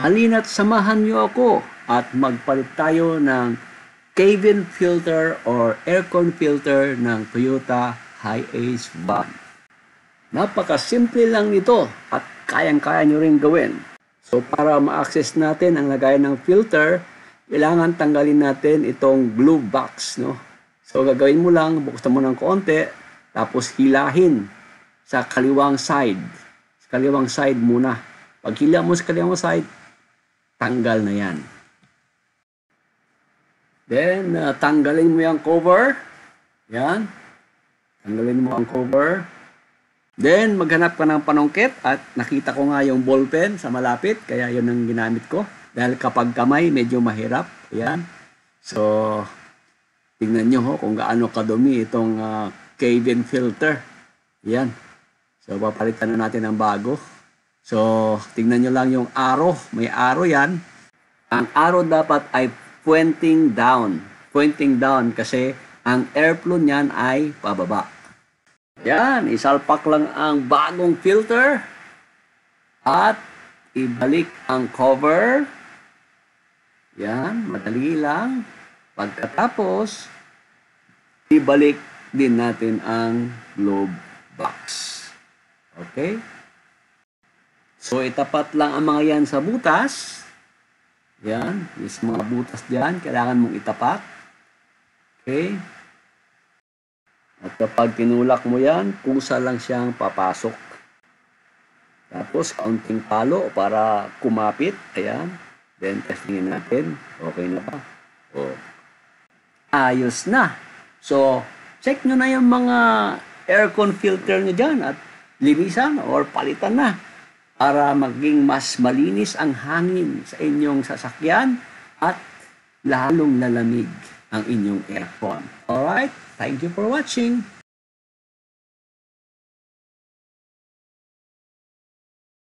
halina't samahan niyo ako at magpalit tayo ng cabin filter or aircon filter ng Toyota Hi-Ace van. Napakasimple lang nito at kayang-kaya nyo rin gawin. So para ma-access natin ang lagayan ng filter, kailangan tanggalin natin itong glue box, no? So gagawin mo lang, buksan mo ng konti, tapos hilahin sa kaliwang side. Sa kaliwang side muna. Pag hila mo sa kaliwang side, tanggal na yan. Then, tanggalin mo yung cover. Yan. Tanggalin mo ang cover. Then, maghanap ka ng panungkit at nakita ko nga yung ballpen sa malapit. Kaya yun ang ginamit ko. Dahil kapag kamay, medyo mahirap. Yan. So, tingnan nyo kung gaano kadumi itong cabin filter. Yan. So, papalitan na natin ng bago. So, tingnan nyo lang yung arrow. May arrow yan. Ang arrow dapat ay pointing down. Pointing down kasi ang airflow niyan ay pababa. Yan. Isalpak lang ang bagong filter. At ibalik ang cover. Yan. Madali lang. Pagkatapos, ibalik din natin ang glove box. Okay? So, itapat lang ang mga yan sa butas. Yan. Yung mga butas dyan, kailangan mong itapat. Okay? At kapag tinulak mo yan, kusa lang siyang papasok. Tapos, kaunting palo para kumapit. Ayan. Then, testingin natin. Okay na ba? O. Ayos na. So, check nyo na yung mga aircon filter nyo dyan at linisan or palitan na para maging mas malinis ang hangin sa inyong sasakyan at lalong lalamig ang inyong aircon. Alright? Thank you for watching.